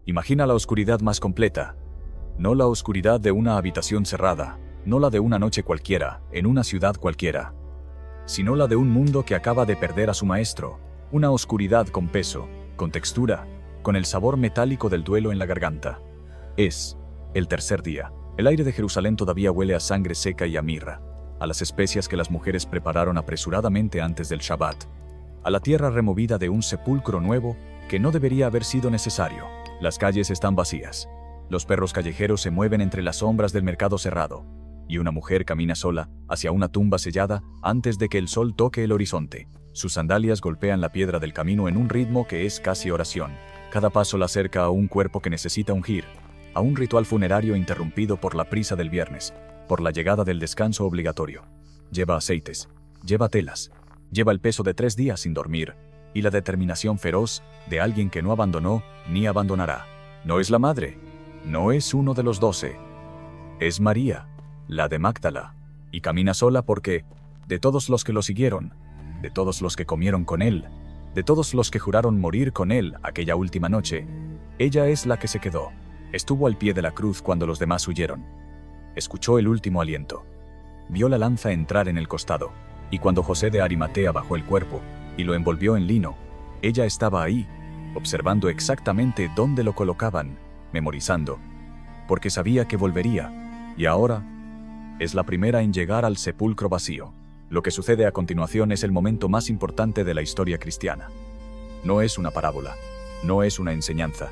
Imagina la oscuridad más completa. No la oscuridad de una habitación cerrada, no la de una noche cualquiera, en una ciudad cualquiera, sino la de un mundo que acaba de perder a su maestro. Una oscuridad con peso, con textura, con el sabor metálico del duelo en la garganta. Es el tercer día. El aire de Jerusalén todavía huele a sangre seca y a mirra, a las especias que las mujeres prepararon apresuradamente antes del Shabbat, a la tierra removida de un sepulcro nuevo que no debería haber sido necesario. Las calles están vacías. Los perros callejeros se mueven entre las sombras del mercado cerrado, y una mujer camina sola hacia una tumba sellada antes de que el sol toque el horizonte. Sus sandalias golpean la piedra del camino en un ritmo que es casi oración. Cada paso la acerca a un cuerpo que necesita ungir, a un ritual funerario interrumpido por la prisa del viernes, por la llegada del descanso obligatorio. Lleva aceites, lleva telas, lleva el peso de 3 días sin dormir, y la determinación feroz de alguien que no abandonó ni abandonará. No es la madre, no es uno de los 12. Es María, la de Magdala, y camina sola porque, de todos los que lo siguieron, de todos los que comieron con él, de todos los que juraron morir con él aquella última noche, ella es la que se quedó. Estuvo al pie de la cruz cuando los demás huyeron. Escuchó el último aliento. Vio la lanza entrar en el costado, y cuando José de Arimatea bajó el cuerpo y lo envolvió en lino, ella estaba ahí, observando exactamente dónde lo colocaban, memorizando, porque sabía que volvería, y ahora es la primera en llegar al sepulcro vacío. Lo que sucede a continuación es el momento más importante de la historia cristiana. No es una parábola, no es una enseñanza,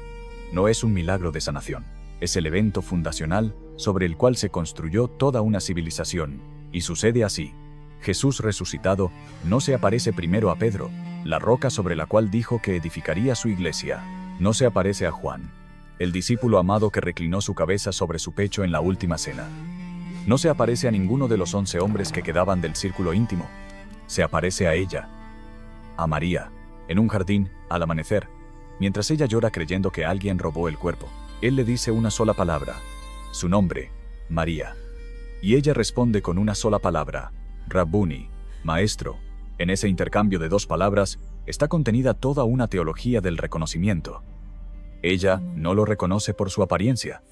no es un milagro de sanación. Es el evento fundacional sobre el cual se construyó toda una civilización, y sucede así. Jesús resucitado no se aparece primero a Pedro, la roca sobre la cual dijo que edificaría su iglesia. No se aparece a Juan, el discípulo amado que reclinó su cabeza sobre su pecho en la última cena. No se aparece a ninguno de los 11 hombres que quedaban del círculo íntimo. Se aparece a ella, a María, en un jardín, al amanecer, mientras ella llora creyendo que alguien robó el cuerpo. Él le dice una sola palabra, su nombre, María. Y ella responde con una sola palabra, Rabbuni, maestro. En ese intercambio de 2 palabras está contenida toda una teología del reconocimiento. Ella no lo reconoce por su apariencia.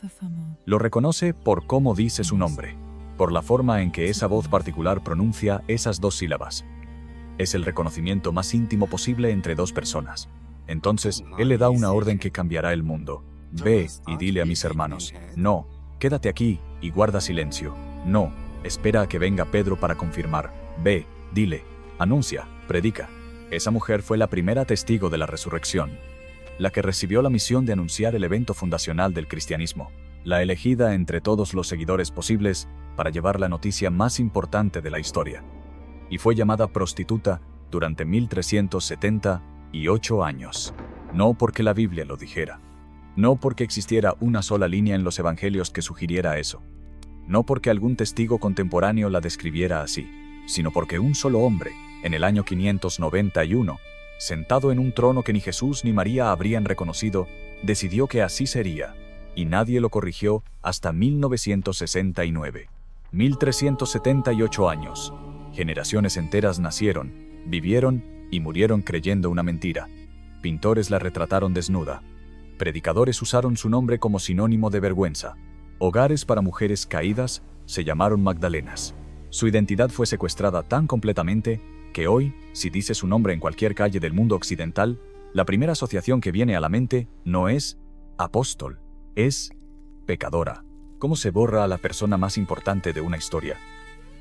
Lo reconoce por cómo dice su nombre, por la forma en que esa voz particular pronuncia esas 2 sílabas. Es el reconocimiento más íntimo posible entre 2 personas. Entonces, él le da una orden que cambiará el mundo. Ve y dile a mis hermanos. No, quédate aquí y guarda silencio. No, espera a que venga Pedro para confirmar. Ve, dile, anuncia, predica. Esa mujer fue la primera testigo de la resurrección, la que recibió la misión de anunciar el evento fundacional del cristianismo, la elegida entre todos los seguidores posibles para llevar la noticia más importante de la historia. Y fue llamada prostituta durante 1378 años. No porque la Biblia lo dijera. No porque existiera una sola línea en los evangelios que sugiriera eso. No porque algún testigo contemporáneo la describiera así, sino porque un solo hombre, en el año 591, sentado en un trono que ni Jesús ni María habrían reconocido, decidió que así sería, y nadie lo corrigió hasta 1969. 1378 años. Generaciones enteras nacieron, vivieron y murieron creyendo una mentira. Pintores la retrataron desnuda. Predicadores usaron su nombre como sinónimo de vergüenza. Hogares para mujeres caídas se llamaron Magdalenas. Su identidad fue secuestrada tan completamente que hoy, si dice su nombre en cualquier calle del mundo occidental, la primera asociación que viene a la mente no es apóstol, es pecadora. ¿Cómo se borra a la persona más importante de una historia?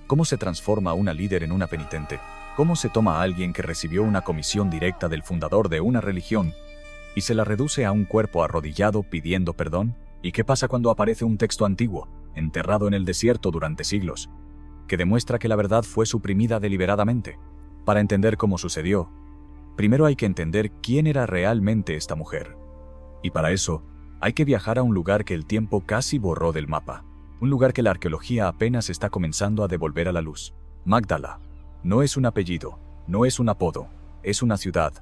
¿Cómo se transforma una líder en una penitente? ¿Cómo se toma a alguien que recibió una comisión directa del fundador de una religión y se la reduce a un cuerpo arrodillado pidiendo perdón? ¿Y qué pasa cuando aparece un texto antiguo, enterrado en el desierto durante siglos, que demuestra que la verdad fue suprimida deliberadamente? Para entender cómo sucedió, primero hay que entender quién era realmente esta mujer. Y para eso, hay que viajar a un lugar que el tiempo casi borró del mapa. Un lugar que la arqueología apenas está comenzando a devolver a la luz. Magdala. No es un apellido, no es un apodo, es una ciudad.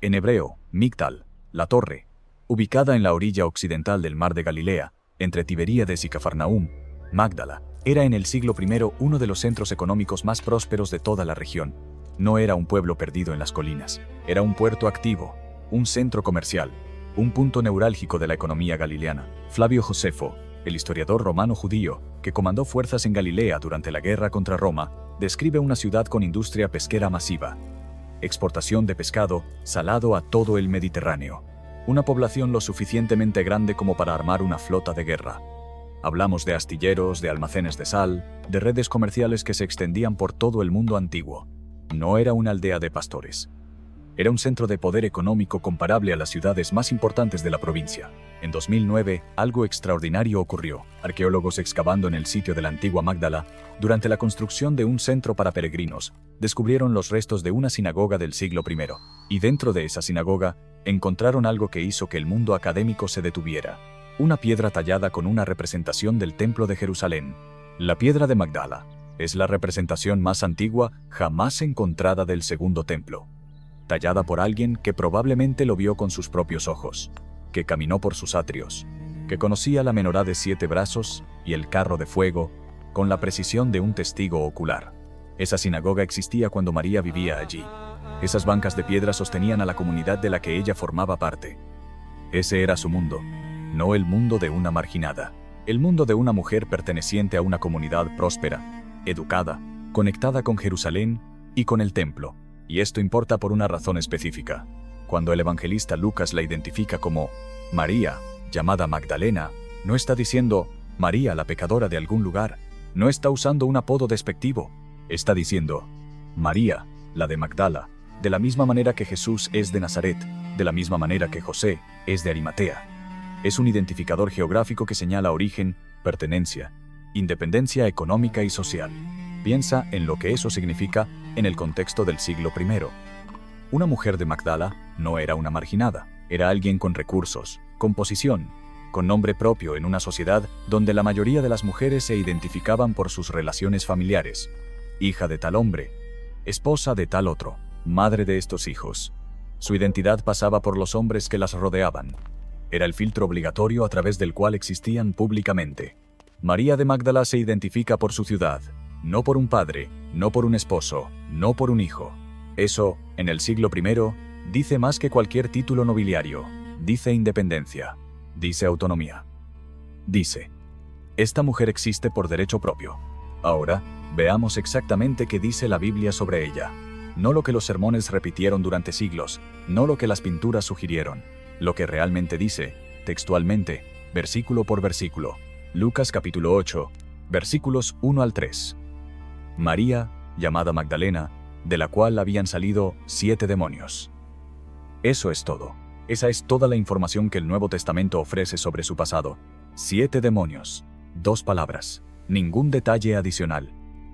En hebreo, Migdal, la torre. Ubicada en la orilla occidental del mar de Galilea, entre Tiberíades y Cafarnaúm, Magdala era en el siglo I uno de los centros económicos más prósperos de toda la región. No era un pueblo perdido en las colinas, era un puerto activo, un centro comercial, un punto neurálgico de la economía galileana. Flavio Josefo, el historiador romano judío, que comandó fuerzas en Galilea durante la guerra contra Roma, describe una ciudad con industria pesquera masiva, exportación de pescado salado a todo el Mediterráneo, una población lo suficientemente grande como para armar una flota de guerra. Hablamos de astilleros, de almacenes de sal, de redes comerciales que se extendían por todo el mundo antiguo. No era una aldea de pastores. Era un centro de poder económico comparable a las ciudades más importantes de la provincia. En 2009, algo extraordinario ocurrió. Arqueólogos excavando en el sitio de la antigua Magdala, durante la construcción de un centro para peregrinos, descubrieron los restos de una sinagoga del siglo I. Y dentro de esa sinagoga, encontraron algo que hizo que el mundo académico se detuviera. Una piedra tallada con una representación del Templo de Jerusalén. La piedra de Magdala es la representación más antigua jamás encontrada del segundo templo. Tallada por alguien que probablemente lo vio con sus propios ojos, que caminó por sus atrios, que conocía la menorá de 7 brazos y el carro de fuego con la precisión de un testigo ocular. Esa sinagoga existía cuando María vivía allí. Esas bancas de piedra sostenían a la comunidad de la que ella formaba parte. Ese era su mundo, no el mundo de una marginada. El mundo de una mujer perteneciente a una comunidad próspera, educada, conectada con Jerusalén y con el templo. Y esto importa por una razón específica. Cuando el evangelista Lucas la identifica como María, llamada Magdalena, no está diciendo María la pecadora de algún lugar. No está usando un apodo despectivo. Está diciendo María, la de Magdala, de la misma manera que Jesús es de Nazaret, de la misma manera que José es de Arimatea. Es un identificador geográfico que señala origen, pertenencia, independencia económica y social. Piensa en lo que eso significa en el contexto del siglo I. Una mujer de Magdala no era una marginada, era alguien con recursos, con posición, con nombre propio en una sociedad donde la mayoría de las mujeres se identificaban por sus relaciones familiares. Hija de tal hombre, esposa de tal otro, madre de estos hijos. Su identidad pasaba por los hombres que las rodeaban. Era el filtro obligatorio a través del cual existían públicamente. María de Magdala se identifica por su ciudad, no por un padre, no por un esposo, no por un hijo. Eso, en el siglo I, dice más que cualquier título nobiliario. Dice independencia. Dice autonomía. Dice, esta mujer existe por derecho propio. Ahora, veamos exactamente qué dice la Biblia sobre ella. No lo que los sermones repitieron durante siglos, no lo que las pinturas sugirieron. Lo que realmente dice, textualmente, versículo por versículo. Lucas capítulo 8, versículos 1 al 3. María, llamada Magdalena, de la cual habían salido 7 demonios. Eso es todo. Esa es toda la información que el Nuevo Testamento ofrece sobre su pasado. 7 demonios. 2 palabras. Ningún detalle adicional.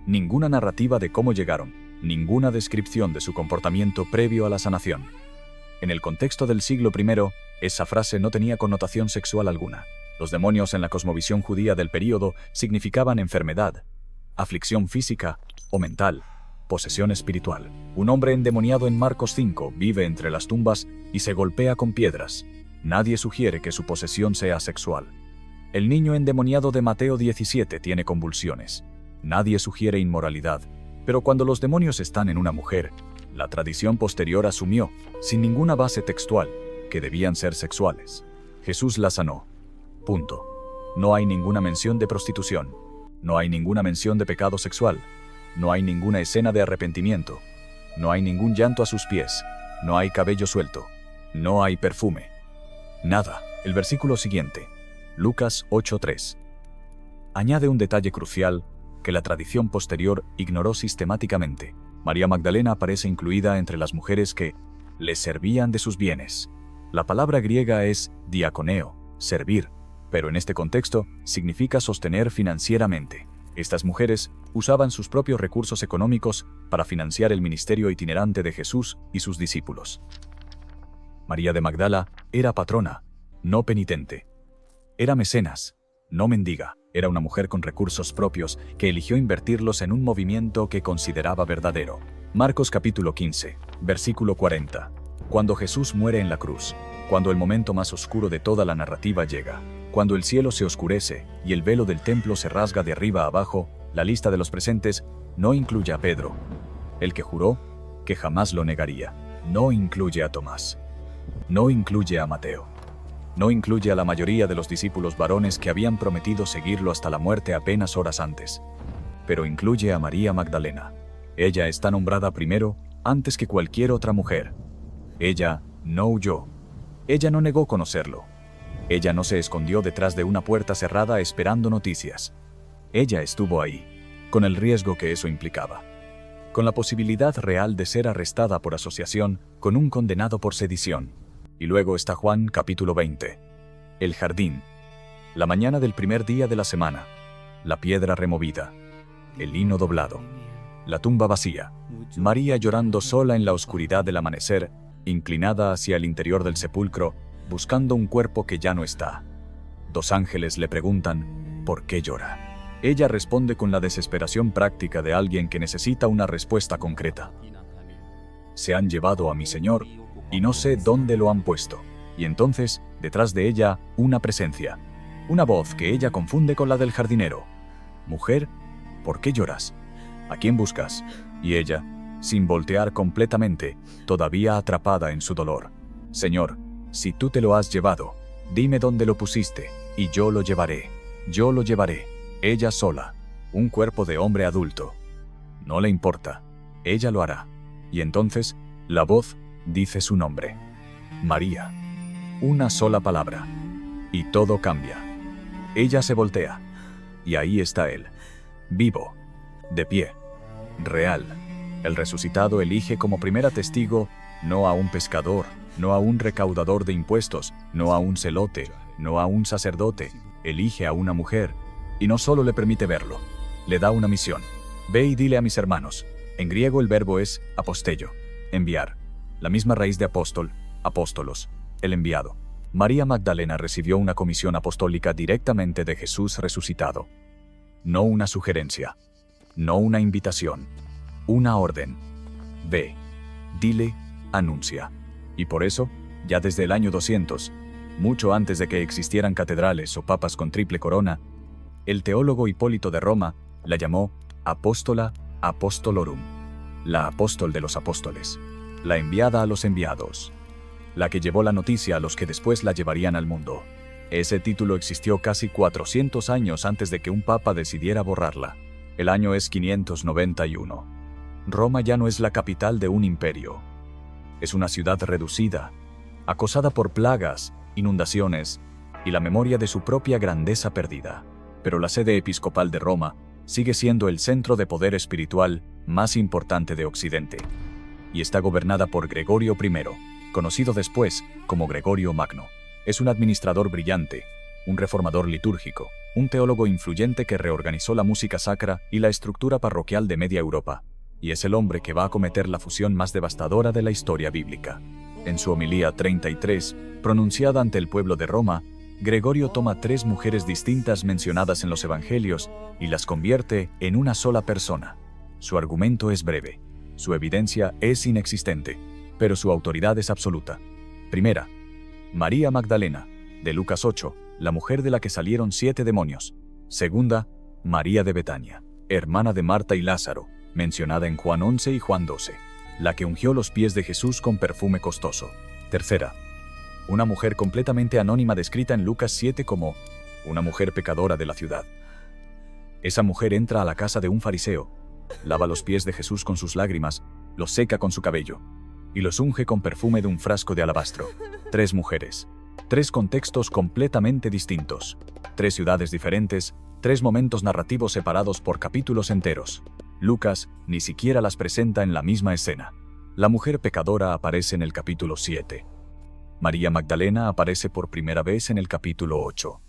Ninguna narrativa de cómo llegaron. Ninguna descripción de su comportamiento previo a la sanación. En el contexto del siglo I, esa frase no tenía connotación sexual alguna. Los demonios en la cosmovisión judía del período significaban enfermedad, aflicción física o mental, posesión espiritual. Un hombre endemoniado en Marcos 5 vive entre las tumbas y se golpea con piedras. Nadie sugiere que su posesión sea sexual. El niño endemoniado de Mateo 17 tiene convulsiones. Nadie sugiere inmoralidad. Pero cuando los demonios están en una mujer, la tradición posterior asumió, sin ninguna base textual, que debían ser sexuales. Jesús la sanó. Punto. No hay ninguna mención de prostitución. No hay ninguna mención de pecado sexual. No hay ninguna escena de arrepentimiento. No hay ningún llanto a sus pies. No hay cabello suelto. No hay perfume. Nada. El versículo siguiente. Lucas 8:3. Añade un detalle crucial que la tradición posterior ignoró sistemáticamente. María Magdalena aparece incluida entre las mujeres que le servían de sus bienes. La palabra griega es diaconeo, servir, pero en este contexto significa sostener financieramente. Estas mujeres usaban sus propios recursos económicos para financiar el ministerio itinerante de Jesús y sus discípulos. María de Magdala era patrona, no penitente. Era mecenas, no mendiga. Era una mujer con recursos propios que eligió invertirlos en un movimiento que consideraba verdadero. Marcos capítulo 15, versículo 40. Cuando Jesús muere en la cruz, cuando el momento más oscuro de toda la narrativa llega, cuando el cielo se oscurece y el velo del templo se rasga de arriba a abajo, la lista de los presentes no incluye a Pedro, el que juró que jamás lo negaría. No incluye a Tomás. No incluye a Mateo. No incluye a la mayoría de los discípulos varones que habían prometido seguirlo hasta la muerte apenas horas antes. Pero incluye a María Magdalena. Ella está nombrada primero, antes que cualquier otra mujer. Ella no huyó. Ella no negó conocerlo. Ella no se escondió detrás de una puerta cerrada esperando noticias. Ella estuvo ahí, con el riesgo que eso implicaba. Con la posibilidad real de ser arrestada por asociación con un condenado por sedición. Y luego está Juan capítulo 20. El jardín. La mañana del primer día de la semana. La piedra removida. El lino doblado. La tumba vacía. María llorando sola en la oscuridad del amanecer, inclinada hacia el interior del sepulcro, buscando un cuerpo que ya no está. Dos ángeles le preguntan, ¿por qué llora? Ella responde con la desesperación práctica de alguien que necesita una respuesta concreta. Se han llevado a mi Señor, y no sé dónde lo han puesto. Y entonces, detrás de ella, una presencia. Una voz que ella confunde con la del jardinero. Mujer, ¿por qué lloras? ¿A quién buscas? Y ella, sin voltear completamente, todavía atrapada en su dolor. Señor, si tú te lo has llevado, dime dónde lo pusiste, y yo lo llevaré. Yo lo llevaré. Ella sola. Un cuerpo de hombre adulto. No le importa. Ella lo hará. Y entonces, la voz dice su nombre. María. Una sola palabra. Y todo cambia. Ella se voltea. Y ahí está él. Vivo. De pie. Real. El resucitado elige como primera testigo no a un pescador, no a un recaudador de impuestos, no a un celote, no a un sacerdote. Elige a una mujer. Y no solo le permite verlo, le da una misión. Ve y dile a mis hermanos. En griego el verbo es apostello, enviar. La misma raíz de apóstol, apóstolos, el enviado. María Magdalena recibió una comisión apostólica directamente de Jesús resucitado. No una sugerencia, no una invitación, una orden. Ve, dile, anuncia. Y por eso, ya desde el año 200, mucho antes de que existieran catedrales o papas con triple corona, el teólogo Hipólito de Roma la llamó Apóstola Apostolorum, la apóstol de los apóstoles, la enviada a los enviados, la que llevó la noticia a los que después la llevarían al mundo. Ese título existió casi 400 años antes de que un papa decidiera borrarla. El año es 591. Roma ya no es la capital de un imperio. Es una ciudad reducida, acosada por plagas, inundaciones y la memoria de su propia grandeza perdida. Pero la sede episcopal de Roma sigue siendo el centro de poder espiritual más importante de Occidente. Y está gobernada por Gregorio I, conocido después como Gregorio Magno. Es un administrador brillante, un reformador litúrgico, un teólogo influyente que reorganizó la música sacra y la estructura parroquial de media Europa. Y es el hombre que va a cometer la fusión más devastadora de la historia bíblica. En su homilía 33, pronunciada ante el pueblo de Roma, Gregorio toma 3 mujeres distintas mencionadas en los evangelios y las convierte en una sola persona. Su argumento es breve, su evidencia es inexistente, pero su autoridad es absoluta. Primera, María Magdalena, de Lucas 8, la mujer de la que salieron 7 demonios. Segunda, María de Betania, hermana de Marta y Lázaro, mencionada en Juan 11 y Juan 12, la que ungió los pies de Jesús con perfume costoso. Tercera, una mujer completamente anónima descrita en Lucas 7 como una mujer pecadora de la ciudad. Esa mujer entra a la casa de un fariseo, lava los pies de Jesús con sus lágrimas, los seca con su cabello y los unge con perfume de un frasco de alabastro. 3 mujeres, 3 contextos completamente distintos, 3 ciudades diferentes, 3 momentos narrativos separados por capítulos enteros. Lucas ni siquiera las presenta en la misma escena. La mujer pecadora aparece en el capítulo 7. María Magdalena aparece por primera vez en el capítulo 8.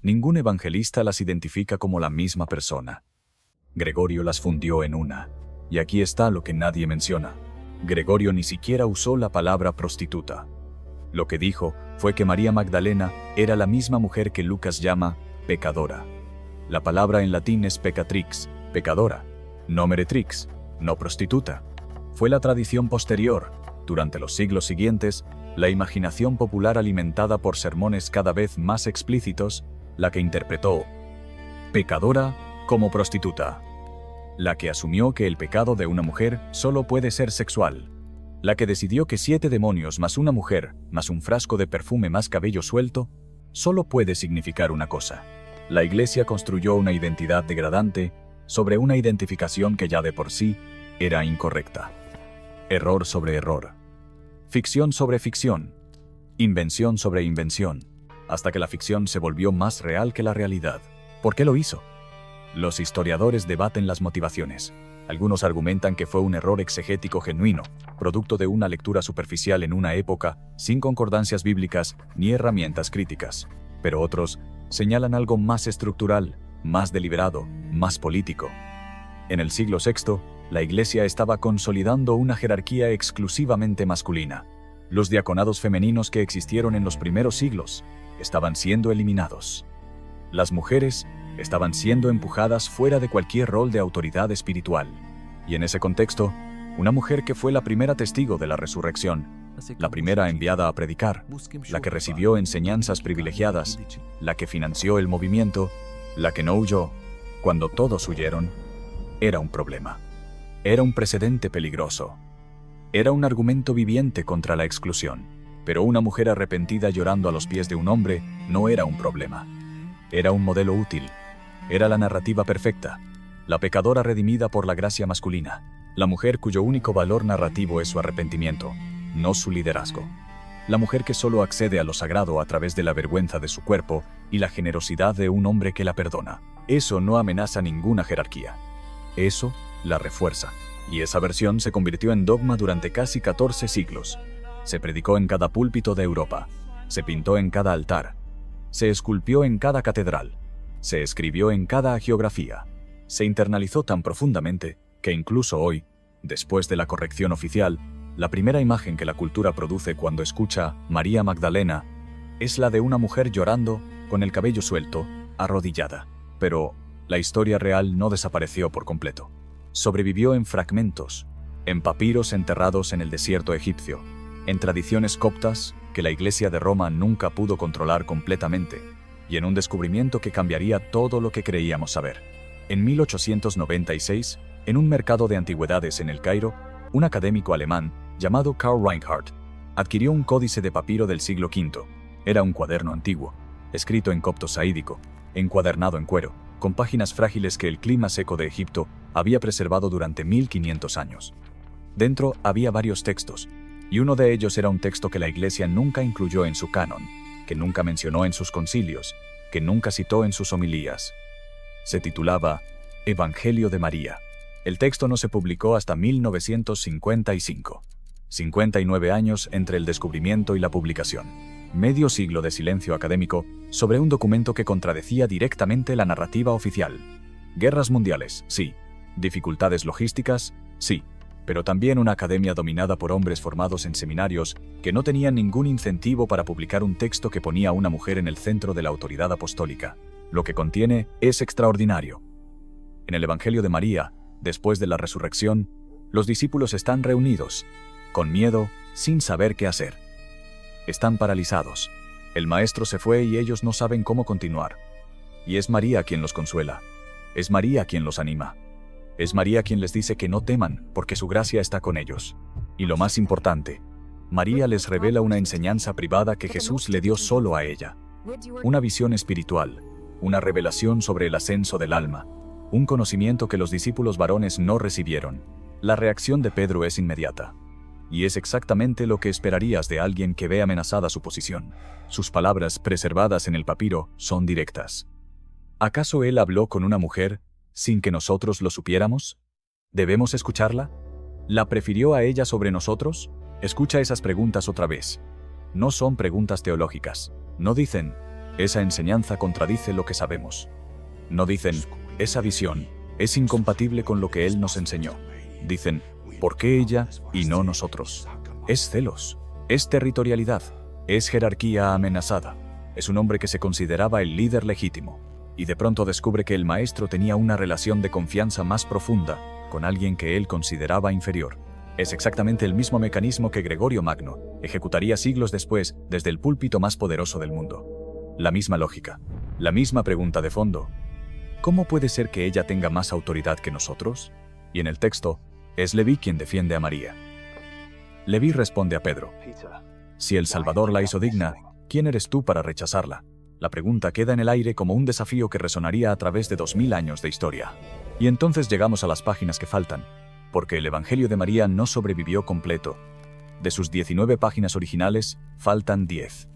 Ningún evangelista las identifica como la misma persona. Gregorio las fundió en una. Y aquí está lo que nadie menciona. Gregorio ni siquiera usó la palabra prostituta. Lo que dijo fue que María Magdalena era la misma mujer que Lucas llama pecadora. La palabra en latín es peccatrix, pecadora, no meretrix, no prostituta. Fue la tradición posterior, durante los siglos siguientes, la imaginación popular alimentada por sermones cada vez más explícitos, la que interpretó pecadora como prostituta, la que asumió que el pecado de una mujer solo puede ser sexual. la que decidió que 7 demonios más una mujer, más un frasco de perfume más cabello suelto, solo puede significar una cosa. La Iglesia construyó una identidad degradante sobre una identificación que ya de por sí era incorrecta. Error sobre error. Ficción sobre ficción. Invención sobre invención. Hasta que la ficción se volvió más real que la realidad. ¿Por qué lo hizo? Los historiadores debaten las motivaciones. Algunos argumentan que fue un error exegético genuino, producto de una lectura superficial en una época sin concordancias bíblicas ni herramientas críticas. Pero otros señalan algo más estructural, más deliberado, más político. En el siglo VI, la Iglesia estaba consolidando una jerarquía exclusivamente masculina. Los diaconados femeninos que existieron en los primeros siglos estaban siendo eliminados. Las mujeres estaban siendo empujadas fuera de cualquier rol de autoridad espiritual. Y en ese contexto, una mujer que fue la primera testigo de la resurrección, la primera enviada a predicar, la que recibió enseñanzas privilegiadas, la que financió el movimiento, la que no huyó, cuando todos huyeron, era un problema. Era un precedente peligroso. Era un argumento viviente contra la exclusión. Pero una mujer arrepentida llorando a los pies de un hombre no era un problema. Era un modelo útil. Era la narrativa perfecta. La pecadora redimida por la gracia masculina. La mujer cuyo único valor narrativo es su arrepentimiento, no su liderazgo. La mujer que solo accede a lo sagrado a través de la vergüenza de su cuerpo y la generosidad de un hombre que la perdona. Eso no amenaza ninguna jerarquía. Eso la refuerza. Y esa versión se convirtió en dogma durante casi 14 siglos. Se predicó en cada púlpito de Europa. Se pintó en cada altar. Se esculpió en cada catedral. Se escribió en cada hagiografía. Se internalizó tan profundamente que incluso hoy, después de la corrección oficial, la primera imagen que la cultura produce cuando escucha María Magdalena es la de una mujer llorando, con el cabello suelto, arrodillada. Pero la historia real no desapareció por completo. Sobrevivió en fragmentos, en papiros enterrados en el desierto egipcio, en tradiciones coptas que la Iglesia de Roma nunca pudo controlar completamente, y en un descubrimiento que cambiaría todo lo que creíamos saber. En 1896, en un mercado de antigüedades en El Cairo, un académico alemán llamado Karl Reinhardt adquirió un códice de papiro del siglo V. Era un cuaderno antiguo, escrito en copto saídico, encuadernado en cuero, con páginas frágiles que el clima seco de Egipto había preservado durante 1500 años. Dentro había varios textos, y uno de ellos era un texto que la Iglesia nunca incluyó en su canon, que nunca mencionó en sus concilios, que nunca citó en sus homilías. Se titulaba Evangelio de María. El texto no se publicó hasta 1955. 59 años entre el descubrimiento y la publicación. Medio siglo de silencio académico sobre un documento que contradecía directamente la narrativa oficial. Guerras mundiales, sí. Dificultades logísticas, sí. Pero también una academia dominada por hombres formados en seminarios que no tenían ningún incentivo para publicar un texto que ponía a una mujer en el centro de la autoridad apostólica. Lo que contiene es extraordinario. En el Evangelio de María, después de la resurrección, los discípulos están reunidos, con miedo, sin saber qué hacer. Están paralizados. El maestro se fue y ellos no saben cómo continuar. Y es María quien los consuela. Es María quien los anima. Es María quien les dice que no teman, porque su gracia está con ellos. Y lo más importante, María les revela una enseñanza privada que Jesús le dio solo a ella. Una visión espiritual, una revelación sobre el ascenso del alma, un conocimiento que los discípulos varones no recibieron. La reacción de Pedro es inmediata. Y es exactamente lo que esperarías de alguien que ve amenazada su posición. Sus palabras, preservadas en el papiro, son directas. ¿Acaso él habló con una mujer sin que nosotros lo supiéramos? ¿Debemos escucharla? ¿La prefirió a ella sobre nosotros? Escucha esas preguntas otra vez. No son preguntas teológicas. No dicen, esa enseñanza contradice lo que sabemos. No dicen, esa visión es incompatible con lo que él nos enseñó. Dicen, ¿por qué ella y no nosotros? Es celos, es territorialidad, es jerarquía amenazada. Es un hombre que se consideraba el líder legítimo, y de pronto descubre que el maestro tenía una relación de confianza más profunda con alguien que él consideraba inferior. Es exactamente el mismo mecanismo que Gregorio Magno ejecutaría siglos después desde el púlpito más poderoso del mundo. La misma lógica, la misma pregunta de fondo. ¿Cómo puede ser que ella tenga más autoridad que nosotros? Y en el texto, es Leví quien defiende a María. Leví responde a Pedro: si el Salvador la hizo digna, ¿quién eres tú para rechazarla? La pregunta queda en el aire como un desafío que resonaría a través de 2000 años de historia. Y entonces llegamos a las páginas que faltan, porque el Evangelio de María no sobrevivió completo. De sus 19 páginas originales, faltan 10.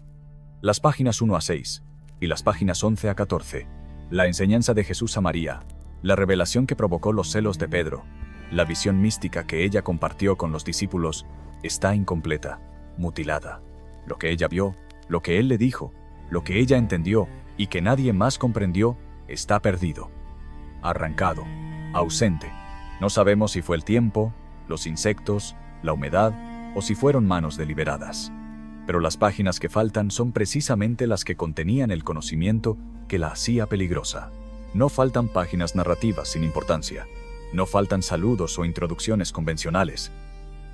Las páginas 1 a 6 y las páginas 11 a 14. La enseñanza de Jesús a María, la revelación que provocó los celos de Pedro, la visión mística que ella compartió con los discípulos, está incompleta, mutilada. Lo que ella vio, lo que él le dijo, lo que ella entendió y que nadie más comprendió, está perdido. Arrancado, ausente. No sabemos si fue el tiempo, los insectos, la humedad o si fueron manos deliberadas. Pero las páginas que faltan son precisamente las que contenían el conocimiento que la hacía peligrosa. No faltan páginas narrativas sin importancia. No faltan saludos o introducciones convencionales.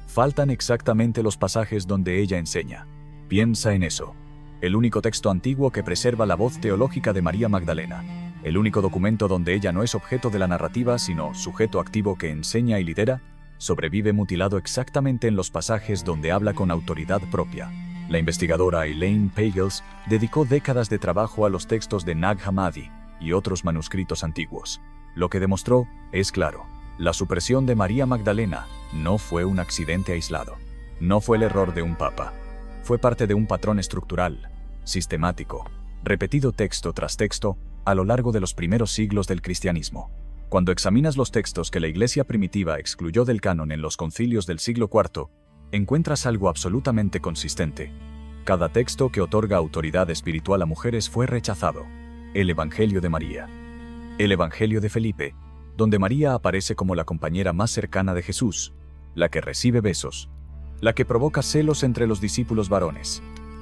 Faltan exactamente los pasajes donde ella enseña. Piensa en eso. El único texto antiguo que preserva la voz teológica de María Magdalena. El único documento donde ella no es objeto de la narrativa, sino sujeto activo que enseña y lidera, sobrevive mutilado exactamente en los pasajes donde habla con autoridad propia. La investigadora Elaine Pagels dedicó décadas de trabajo a los textos de Nag Hammadi y otros manuscritos antiguos. Lo que demostró es claro. La supresión de María Magdalena no fue un accidente aislado. No fue el error de un papa. Fue parte de un patrón estructural, sistemático, repetido texto tras texto a lo largo de los primeros siglos del cristianismo. Cuando examinas los textos que la Iglesia primitiva excluyó del canon en los concilios del siglo IV, encuentras algo absolutamente consistente. Cada texto que otorga autoridad espiritual a mujeres fue rechazado. El Evangelio de María. El Evangelio de Felipe, donde María aparece como la compañera más cercana de Jesús, la que recibe besos, la que provoca celos entre los discípulos varones.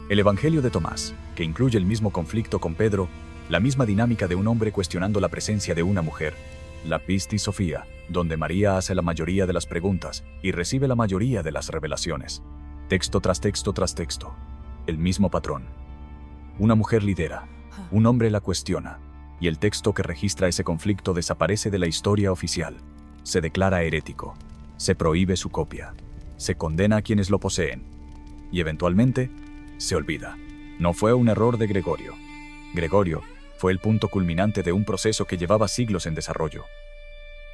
El Evangelio de Tomás, que incluye el mismo conflicto con Pedro, la misma dinámica de un hombre cuestionando la presencia de una mujer. La Pistis Sofía, donde María hace la mayoría de las preguntas y recibe la mayoría de las revelaciones. Texto tras texto tras texto. El mismo patrón. Una mujer lidera, un hombre la cuestiona, y el texto que registra ese conflicto desaparece de la historia oficial. Se declara herético, se prohíbe su copia, se condena a quienes lo poseen, y eventualmente se olvida. No fue un error de Gregorio. Gregorio fue el punto culminante de un proceso que llevaba siglos en desarrollo.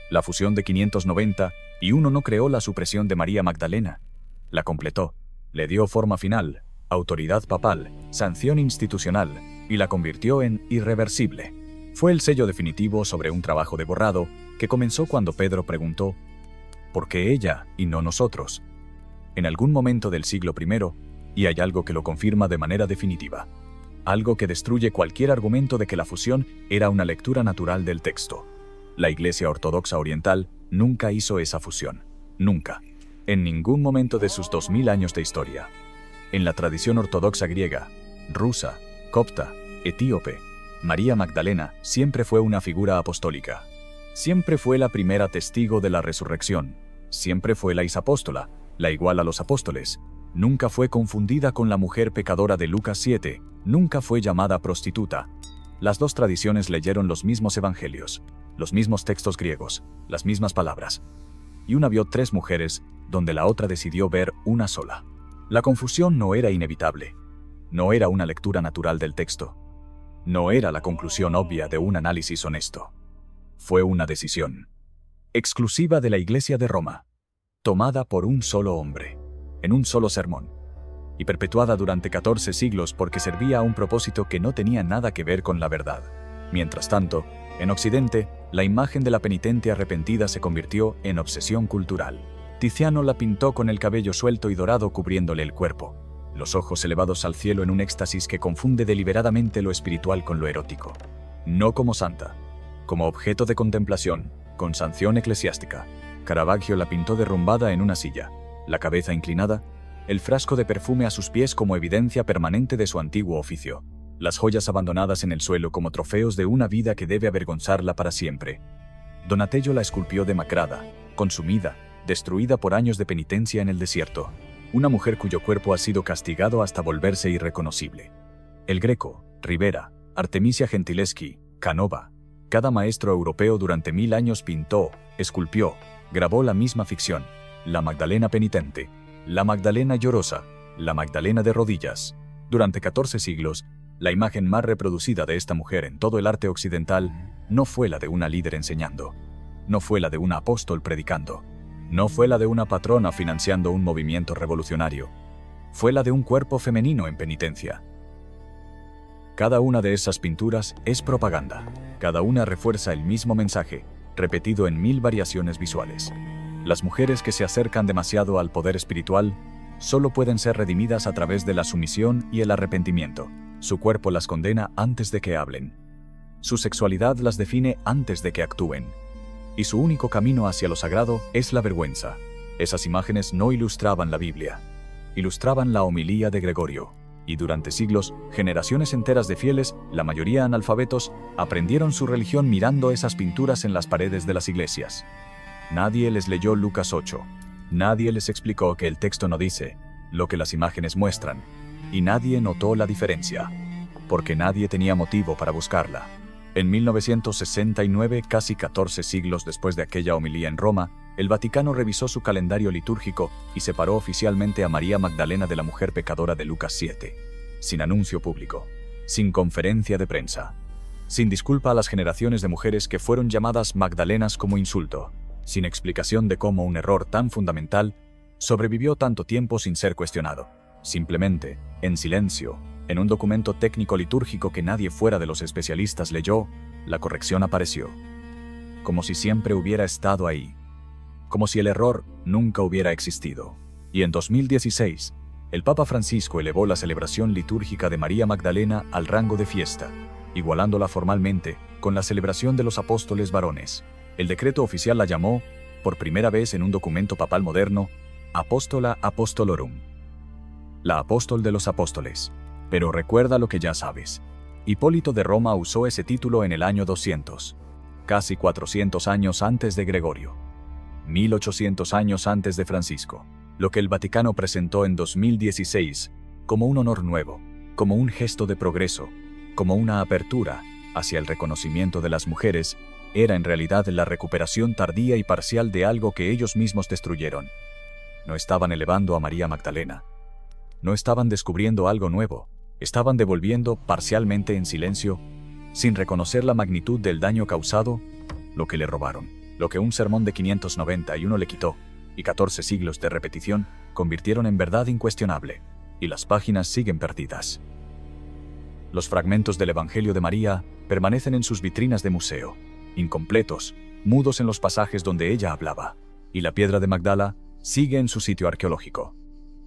La fusión de 590 y uno no creó la supresión de María Magdalena. La completó, le dio forma final, autoridad papal, sanción institucional, y la convirtió en irreversible. Fue el sello definitivo sobre un trabajo de borrado que comenzó cuando Pedro preguntó: ¿por qué ella y no nosotros? En algún momento del siglo I, y hay algo que lo confirma de manera definitiva. Algo que destruye cualquier argumento de que la fusión era una lectura natural del texto. La Iglesia Ortodoxa Oriental nunca hizo esa fusión. Nunca. En ningún momento de sus 2000 años de historia. En la tradición ortodoxa griega, rusa, copta, etíope, María Magdalena siempre fue una figura apostólica. Siempre fue la primera testigo de la resurrección. Siempre fue la isapóstola, la igual a los apóstoles. Nunca fue confundida con la mujer pecadora de Lucas 7, nunca fue llamada prostituta. Las dos tradiciones leyeron los mismos evangelios, los mismos textos griegos, las mismas palabras. Y una vio 3 mujeres, donde la otra decidió ver una sola. La confusión no era inevitable. No era una lectura natural del texto. No era la conclusión obvia de un análisis honesto. Fue una decisión exclusiva de la Iglesia de Roma, tomada por un solo hombre, en un solo sermón, y perpetuada durante 14 siglos porque servía a un propósito que no tenía nada que ver con la verdad. Mientras tanto, en Occidente, la imagen de la penitente arrepentida se convirtió en obsesión cultural. Tiziano la pintó con el cabello suelto y dorado cubriéndole el cuerpo, los ojos elevados al cielo en un éxtasis que confunde deliberadamente lo espiritual con lo erótico. No como santa, como objeto de contemplación, con sanción eclesiástica. Caravaggio la pintó derrumbada en una silla, la cabeza inclinada, el frasco de perfume a sus pies como evidencia permanente de su antiguo oficio, las joyas abandonadas en el suelo como trofeos de una vida que debe avergonzarla para siempre. Donatello la esculpió demacrada, consumida, destruida por años de penitencia en el desierto, una mujer cuyo cuerpo ha sido castigado hasta volverse irreconocible. El Greco, Rivera, Artemisia Gentileschi, Canova, cada maestro europeo durante 1000 años pintó, esculpió, grabó la misma ficción, la Magdalena penitente, La Magdalena llorosa, la Magdalena de rodillas. Durante 14 siglos, la imagen más reproducida de esta mujer en todo el arte occidental no fue la de una líder enseñando, no fue la de un apóstol predicando, no fue la de una patrona financiando un movimiento revolucionario, fue la de un cuerpo femenino en penitencia. Cada una de esas pinturas es propaganda, cada una refuerza el mismo mensaje, repetido en 1000 variaciones visuales. Las mujeres que se acercan demasiado al poder espiritual solo pueden ser redimidas a través de la sumisión y el arrepentimiento. Su cuerpo las condena antes de que hablen. Su sexualidad las define antes de que actúen. Y su único camino hacia lo sagrado es la vergüenza. Esas imágenes no ilustraban la Biblia, ilustraban la homilía de Gregorio. Y durante siglos, generaciones enteras de fieles, la mayoría analfabetos, aprendieron su religión mirando esas pinturas en las paredes de las iglesias. Nadie les leyó Lucas 8. Nadie les explicó que el texto no dice lo que las imágenes muestran. Y nadie notó la diferencia, porque nadie tenía motivo para buscarla. En 1969, casi 14 siglos después de aquella homilía en Roma, el Vaticano revisó su calendario litúrgico y separó oficialmente a María Magdalena de la mujer pecadora de Lucas 7. Sin anuncio público, sin conferencia de prensa, sin disculpa a las generaciones de mujeres que fueron llamadas Magdalenas como insulto, sin explicación de cómo un error tan fundamental sobrevivió tanto tiempo sin ser cuestionado. Simplemente, en silencio, en un documento técnico litúrgico que nadie fuera de los especialistas leyó, la corrección apareció. Como si siempre hubiera estado ahí. Como si el error nunca hubiera existido. Y en 2016, el Papa Francisco elevó la celebración litúrgica de María Magdalena al rango de fiesta, igualándola formalmente con la celebración de los apóstoles varones. El decreto oficial la llamó, por primera vez en un documento papal moderno, Apóstola Apostolorum. La apóstol de los apóstoles. Pero recuerda lo que ya sabes. Hipólito de Roma usó ese título en el año 200, casi 400 años antes de Gregorio, 1800 años antes de Francisco. Lo que el Vaticano presentó en 2016 como un honor nuevo, como un gesto de progreso, como una apertura hacia el reconocimiento de las mujeres, era en realidad la recuperación tardía y parcial de algo que ellos mismos destruyeron. No estaban elevando a María Magdalena. No estaban descubriendo algo nuevo. Estaban devolviendo, parcialmente en silencio, sin reconocer la magnitud del daño causado, lo que le robaron, lo que un sermón de 591 le quitó, y 14 siglos de repetición convirtieron en verdad incuestionable, y las páginas siguen perdidas. Los fragmentos del Evangelio de María permanecen en sus vitrinas de museo, incompletos, mudos en los pasajes donde ella hablaba, y la piedra de Magdala sigue en su sitio arqueológico.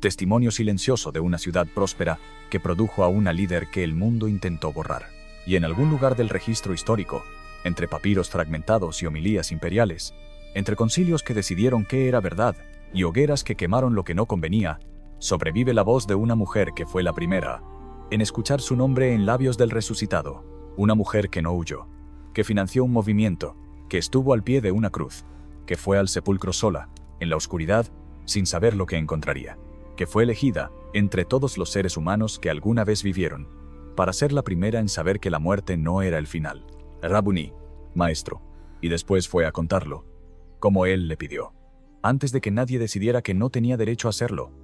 Testimonio silencioso de una ciudad próspera que produjo a una líder que el mundo intentó borrar. Y en algún lugar del registro histórico, entre papiros fragmentados y homilías imperiales, entre concilios que decidieron qué era verdad y hogueras que quemaron lo que no convenía, sobrevive la voz de una mujer que fue la primera en escuchar su nombre en labios del resucitado. Una mujer que no huyó, que financió un movimiento, que estuvo al pie de una cruz, que fue al sepulcro sola, en la oscuridad, sin saber lo que encontraría, que fue elegida entre todos los seres humanos que alguna vez vivieron, para ser la primera en saber que la muerte no era el final. Rabuni, maestro, y después fue a contarlo, como él le pidió, antes de que nadie decidiera que no tenía derecho a hacerlo.